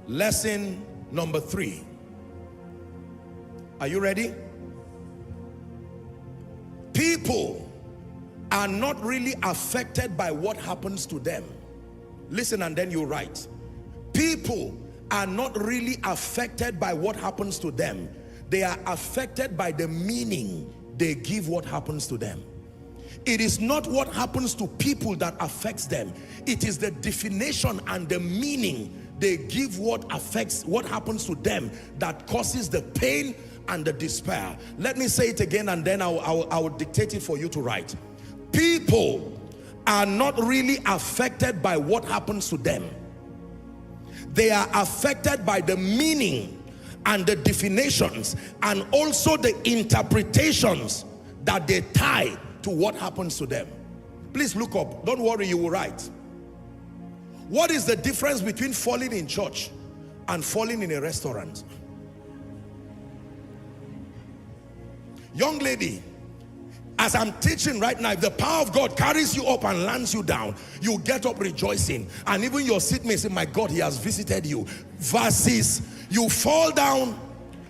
Lesson number 3. Are you ready? People are not really affected by what happens to them. Listen and then you write. People are not really affected by what happens to them. They are affected by the meaning they give what happens to them. It is not what happens to people that affects them. It is the definition and the meaning they give what happens to them that causes the pain and the despair. Let me say it again and then I will dictate it for you to write. People are not really affected by what happens to them. They are affected by the meaning and the definitions and also the interpretations that they tie to what happens to them. Please look up. Don't worry, you will write. What is the difference between falling in church and falling in a restaurant? Young lady, as I'm teaching right now, if the power of God carries you up and lands you down, you get up rejoicing. And even your seatmate say, my God, he has visited you. Versus you fall down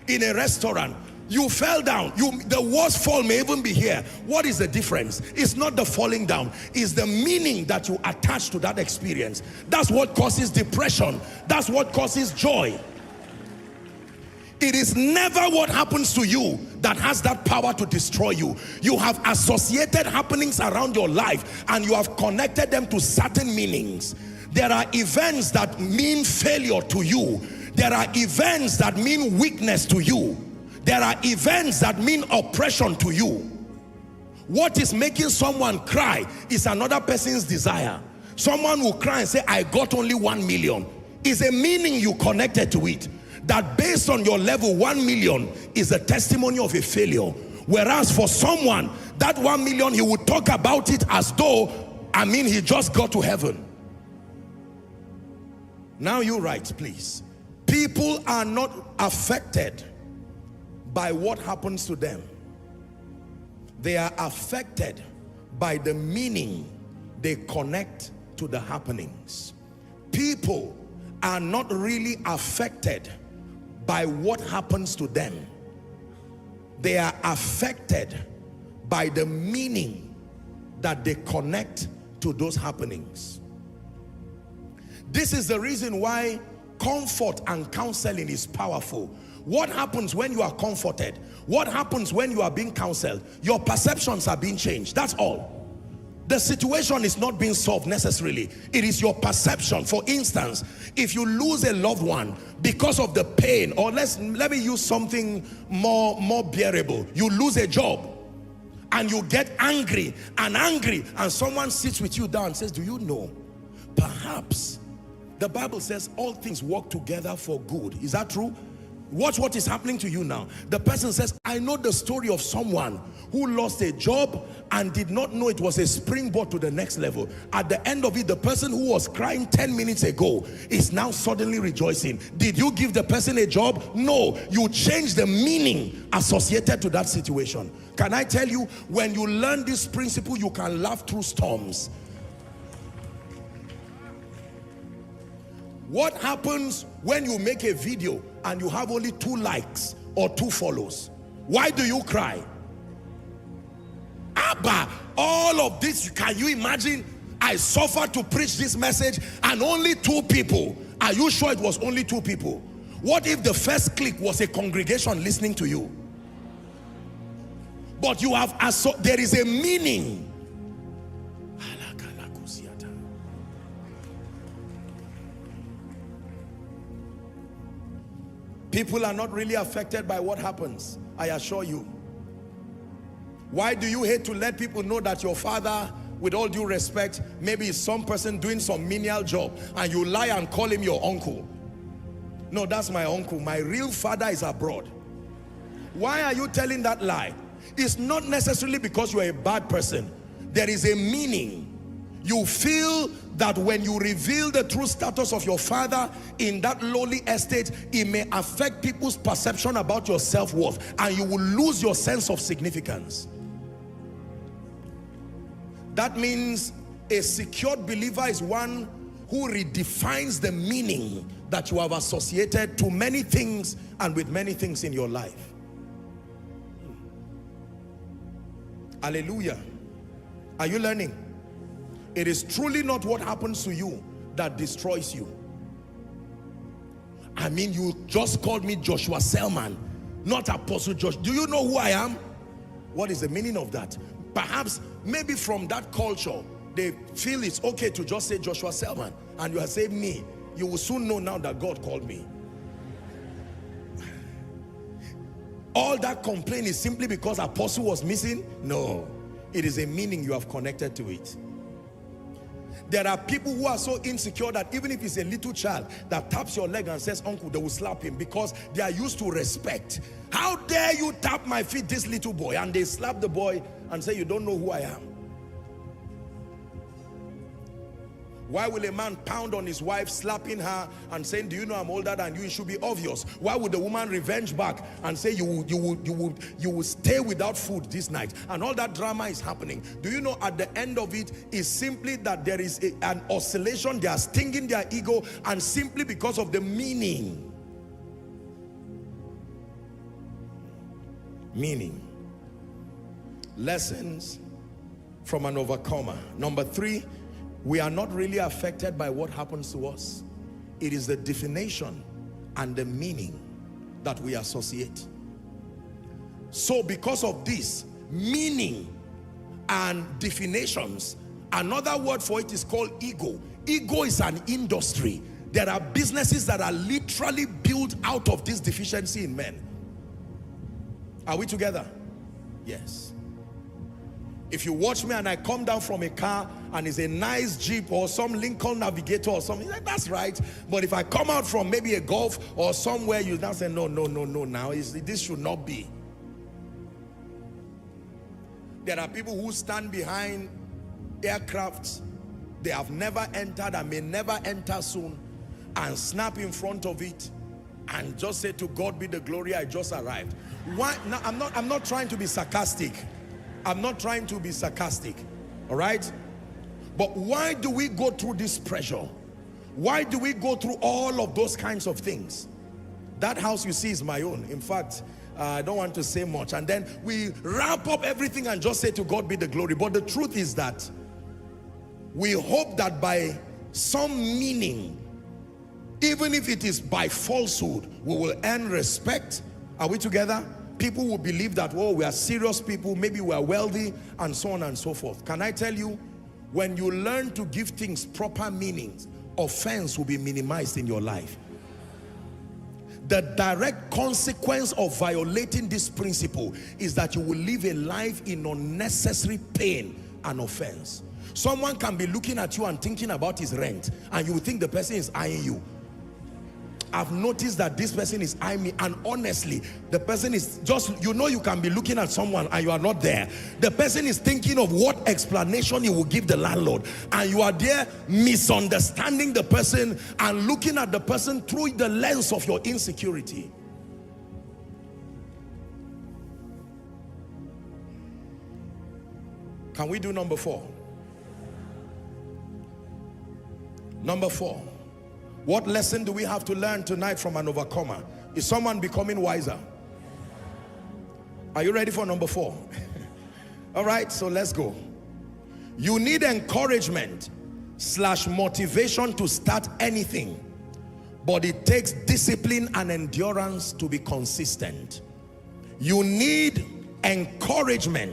in a restaurant. You fell down. The worst fall may even be here. What is the difference? It's not the falling down. It's the meaning that you attach to that experience. That's what causes depression. That's what causes joy. It is never what happens to you that has that power to destroy you. You have associated happenings around your life and you have connected them to certain meanings. There are events that mean failure to you. There are events that mean weakness to you. There are events that mean oppression to you. What is making someone cry is another person's desire. Someone will cry and say, I got only 1 million. Is a meaning you connected to it. That based on your level, 1 million is a testimony of a failure. Whereas for someone, that 1 million, he would talk about it as though, he just got to heaven. Now you write, please. People are not affected by what happens to them. They are affected by the meaning they connect to the happenings. People are not really affected by what happens to them. They are affected by the meaning that they connect to those happenings. This is the reason why comfort and counseling is powerful. What happens when you are comforted? What happens when you are being counseled? Your perceptions are being changed. That's all. The situation is not being solved necessarily. It is your perception. For instance, if you lose a loved one because of the pain, or let me use something more bearable. You lose a job and you get angry, and someone sits with you down and says, do you know, perhaps the Bible says all things work together for good. Is that true? Watch what is happening to you now. The person says, I know the story of someone who lost a job and did not know it was a springboard to the next level. At the end of it, the person who was crying 10 minutes ago is now suddenly rejoicing. Did you give the person a job? No. You changed the meaning associated to that situation. Can I tell you, when you learn this principle, you can laugh through storms. What happens when you make a video and you have only 2 likes or 2 follows? Why do you cry? Abba, all of this, can you imagine? I suffered to preach this message and only 2 people. Are you sure it was only 2 people? What if the first click was a congregation listening to you? But you have, there is a meaning. People are not really affected by what happens, I assure you. Why do you hate to let people know that your father, with all due respect, maybe is some person doing some menial job, and you lie and call him your uncle? No, that's my uncle. My real father is abroad. Why are you telling that lie? It's not necessarily because you are a bad person. There is a meaning. You feel that when you reveal the true status of your father in that lowly estate, it may affect people's perception about your self-worth, and you will lose your sense of significance. That means a secured believer is one who redefines the meaning that you have associated to many things and with many things in your life. Hallelujah. Are you learning? It is truly not what happens to you that destroys you. I mean, you just called me Joshua Selman, not Apostle Josh. Do you know who I am? What is the meaning of that? Perhaps, maybe from that culture, they feel it's okay to just say Joshua Selman, and you are saying me. You will soon know now that God called me. All that complaint is simply because apostle was missing? No, it is a meaning you have connected to it. There are people who are so insecure that even if it's a little child that taps your leg and says uncle, they will slap him because they are used to respect. How dare you tap my feet, this little boy? And they slap the boy and say, you don't know who I am. Why will a man pound on his wife, slapping her and saying, do you know I'm older than you? It should be obvious. Why would the woman revenge back and say, you will stay without food this night? And all that drama is happening. Do you know at the end of it is simply that there is an oscillation. They are stinging their ego, and simply because of the meaning. Meaning. Lessons from an overcomer. Number 3, we are not really affected by what happens to us. It is the definition and the meaning that we associate. So because of this, meaning and definitions, another word for it is called ego. Ego is an industry. There are businesses that are literally built out of this deficiency in men. Are we together? Yes. If you watch me and I come down from a car and it's a nice Jeep or some Lincoln Navigator or something, like, that's right. But if I come out from maybe a Golf or somewhere, you now say, no, now this should not be. There are people who stand behind aircrafts they have never entered and may never enter soon, and snap in front of it and just say, to God be the glory, I just arrived. Why? Now, I'm not trying to be sarcastic. I'm not trying to be sarcastic, all right? But why do we go through this pressure? Why do we go through all of those kinds of things? That house you see is my own. In fact, I don't want to say much. And then we wrap up everything and just say, to God be the glory. But the truth is that we hope that by some meaning, even if it is by falsehood, we will earn respect. Are we together? People will believe that, oh, we are serious people, maybe we are wealthy, and so on and so forth. Can I tell you, when you learn to give things proper meanings, offense will be minimized in your life. The direct consequence of violating this principle is that you will live a life in unnecessary pain and offense. Someone can be looking at you and thinking about his rent, and you will think the person is eyeing you. I've noticed that this person is eyeing me, and honestly, the person is just, you know, you can be looking at someone and you are not there. The person is thinking of what explanation he will give the landlord, and you are there misunderstanding the person and looking at the person through the lens of your insecurity. Can we do number 4? Number 4. What lesson do we have to learn tonight from an overcomer? Is someone becoming wiser? Are you ready for number 4? All right, so let's go. You need encouragement / motivation to start anything, but it takes discipline and endurance to be consistent. You need encouragement